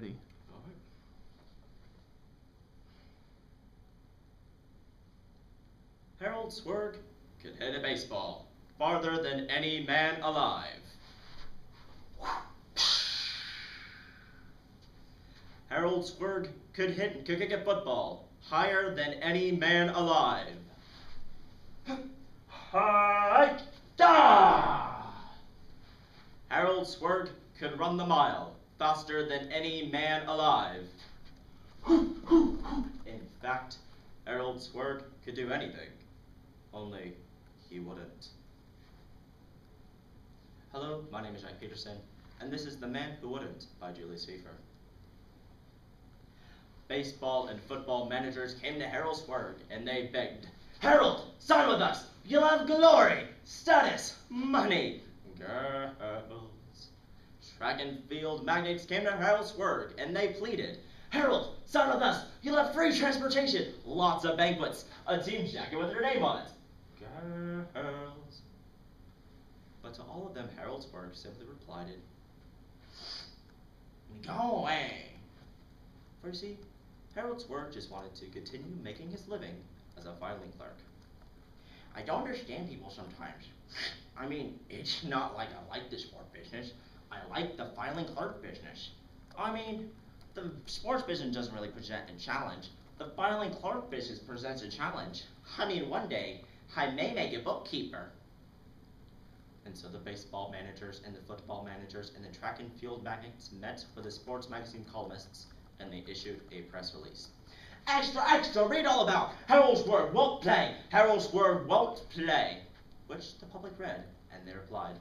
ready. All right. Harold Swerg could hit a baseball farther than any man alive. Harold Swerg could kick a football higher than any man alive. Hi-da! Harold Swerg could run the mile faster than any man alive. In fact, Harold Swerg could do anything, only he wouldn't. Hello, my name is Jack Petersen, and this is The Man Who Wouldn't by Julius Feiffer. Baseball and football managers came to Harold Swerg and they begged, "Harold, sign with us! You'll have glory, status, money, girls." Track and field magnates came to Harold Swerg and they pleaded, "Harold, sign with us! You'll have free transportation, lots of banquets, a team jacket with your name on it, girls." But to all of them, Harold Swerg simply replied, "Go away." For you see, Harold Swerg just wanted to continue making his living as a filing clerk. I don't understand people sometimes. I mean, it's not like I like the sport business. I like the filing clerk business. I mean, the sports business doesn't really present a challenge. The filing clerk business presents a challenge. I mean, one day, I may make a bookkeeper. And so the baseball managers and the football managers and the track and field magnates met with the sports magazine columnists, and they issued a press release. "Extra, extra, read all about Harold Swerg won't play, Harold Swerg won't play," which the public read, and they replied,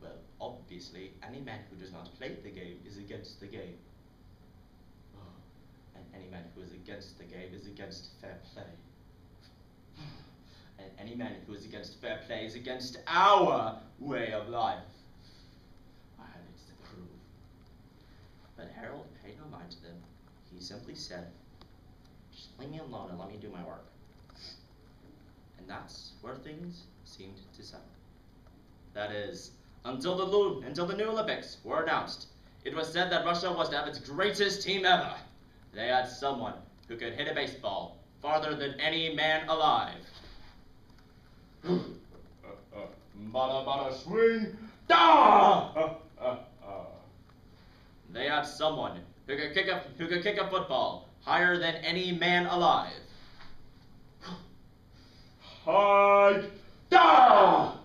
"Well, obviously, any man who does not play the game is against the game. And any man who is against the game is against fair play. And any man who is against fair play is against our way of life." I had it to prove. But Harold paid no mind to them. He simply said, "Just leave me alone and let me do my work." And that's where things seemed to settle. That is, until the new Olympics were announced. It was said that Russia was to have its greatest team ever. They had someone who could hit a baseball farther than any man alive. Bada bada swing, da! They had someone who could kick a football higher than any man alive. Hi, da!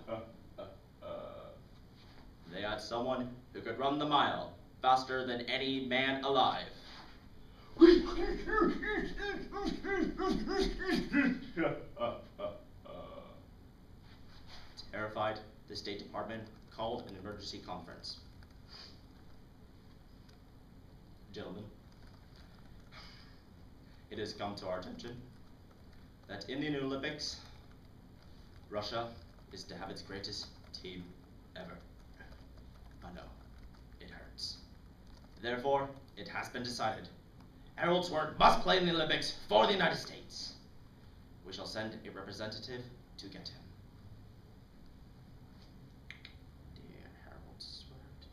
They had someone who could run the mile faster than any man alive. Terrified, the State Department called an emergency conference. "Gentlemen, it has come to our attention that in the new Olympics, Russia is to have its greatest team ever. I know, it hurts. Therefore, it has been decided Harold Swerg must play in the Olympics for the United States. We shall send a representative to get him." Dear Harold Swerg.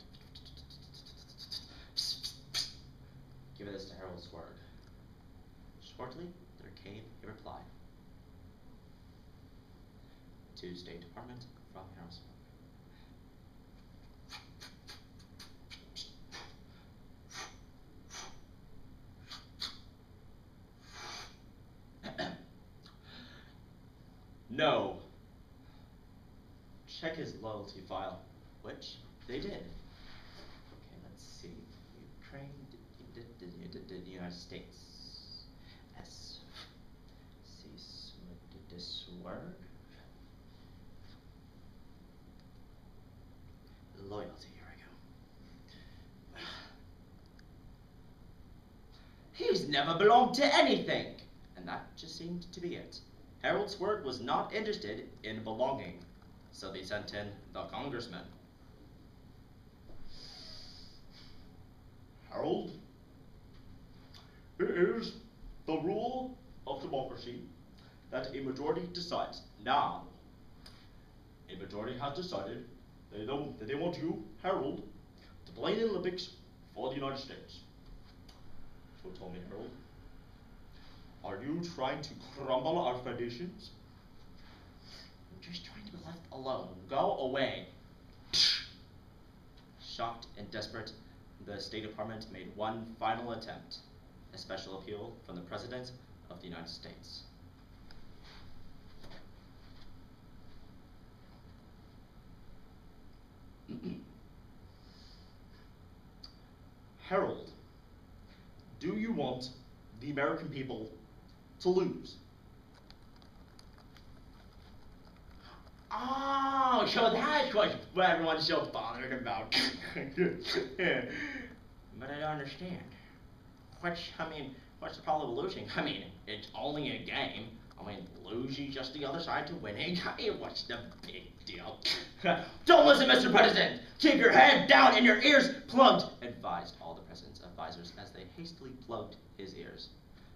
Give this to Harold Swerg. Shortly, there came a reply. To State Department from Harold Swerg. No. Check his loyalty file, which they did. Okay, let's see. Ukraine, the United States. S. See, Swerg. Loyalty, here we go. He's never belonged to anything. And that just seemed to be it. Harold Swerg was not interested in belonging, so they sent in the congressman. "Harold, it is the rule of democracy that a majority decides. Now, a majority has decided that they want you, Harold, to play in the Olympics for the United States. So tell me, Harold, are you trying to crumble our traditions? I'm just trying to be left alone. Go away. Shocked and desperate, the State Department made one final attempt, a special appeal from the President of the United States. Harold, do you want the American people to lose? Oh, so that's what everyone's so bothered about. But I don't understand. What's the problem with losing? I mean, it's only a game. I mean, losing just the other side to winning. I mean, what's the big deal? Don't listen, Mr. President! Keep your head down and your ears plugged, advised all the president's advisors as they hastily plugged his ears.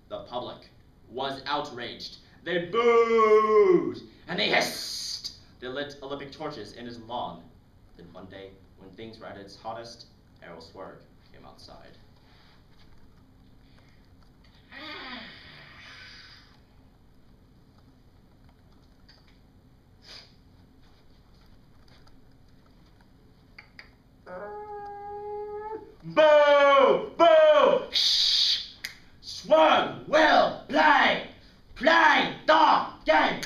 The public was outraged. They booed, and they hissed. They lit Olympic torches in his lawn. Then one day, when things were at its hottest, Harold Swerve came outside. Boo! Boo! Shh! Swerve will play! Play the game!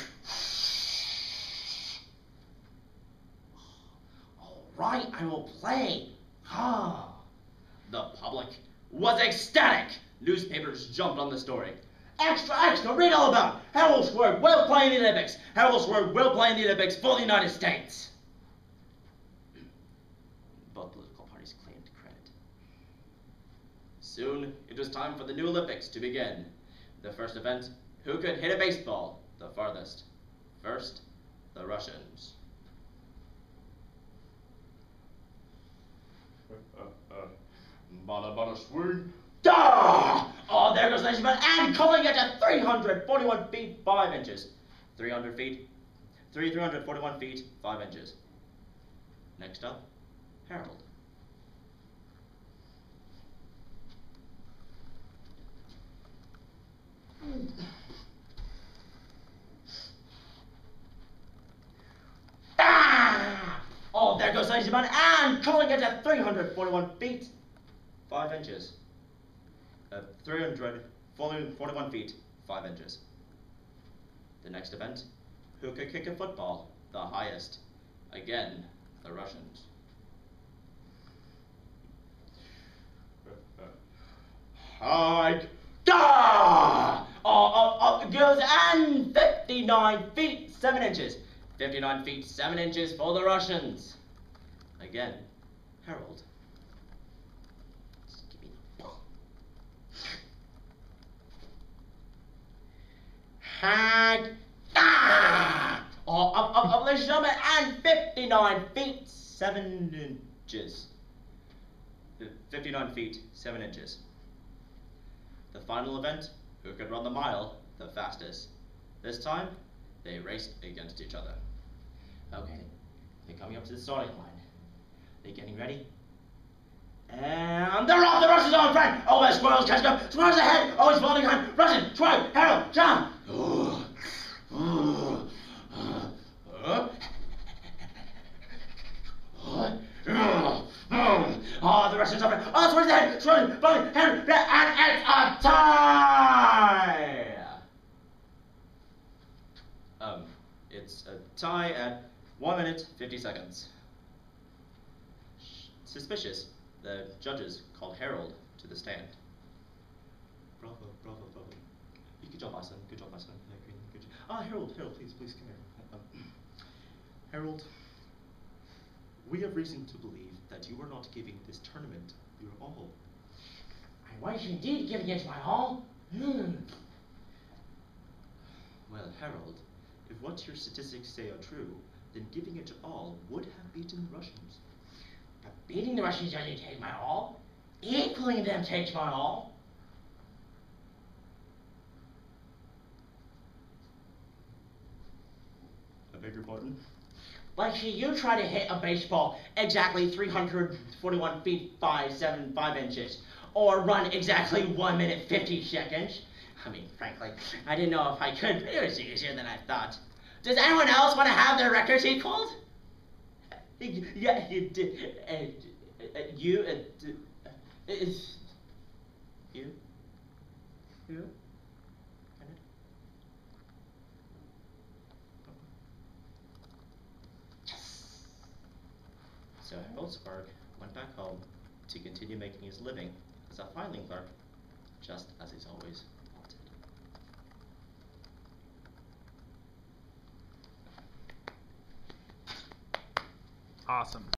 All right, I will play. Ah. The public was ecstatic. Newspapers jumped on the story. Extra, extra, read all about it. Harold Swerve will play in the Olympics. Harold Swerve will play in the Olympics for the United States. Both political parties claimed credit. Soon, it was time for the new Olympics to begin. The first event, who could hit a baseball the farthest? First, the Russians. Bada swing. Duh! Oh, there goes Nation and calling it at 341 feet 5 inches. 300 feet, 341 feet 5 inches. Next up, Harold. Ah! Oh, there goes Nation and calling it at 341 feet 5 inches. 341 feet, 5 inches. The next event, who could kick a football the highest? Again, the Russians. Hike! Goes and 59 feet, 7 inches. 59 feet, 7 inches for the Russians. Again, Harold. Hag. Ladies and gentlemen, and 59 feet, 7 inches. 59 feet, 7 inches. The final event, who could run the mile the fastest? This time, they raced against each other. Okay, they're coming up to the starting line. They're getting ready. And they're off! The Russians are in front! Oh, my squirrels catching up! Squirrels ahead! Oh, he's falling behind! Russian! Swerve! Harold! John! Oh, the Russians are in front! Oh, Swerve's ahead! Swerve! Falling! Harold! And it's a tie! It's a tie at 1 minute, 50 seconds. Suspicious. The judges called Harold to the stand. Bravo, bravo, bravo. Good job, my son. Good job, my son. Yeah, good job. Ah, Harold, please come here. Harold, we have reason to believe that you are not giving this tournament your all. I was indeed giving it my all. Well, Harold, if what your statistics say are true, then giving it your all would have beaten the Russians. But beating the Russians doesn't take my all. Equaling them takes my all. I beg your pardon? Like you try to hit a baseball exactly 341 feet 5 inches, or run exactly 1 minute 50 seconds. I mean, frankly, I didn't know if I could, but it was easier than I thought. Does anyone else want to have their records equaled? Yeah, you did. You? You? So Harold Spark went back home to continue making his living as a filing clerk, just as he's always wanted. Awesome.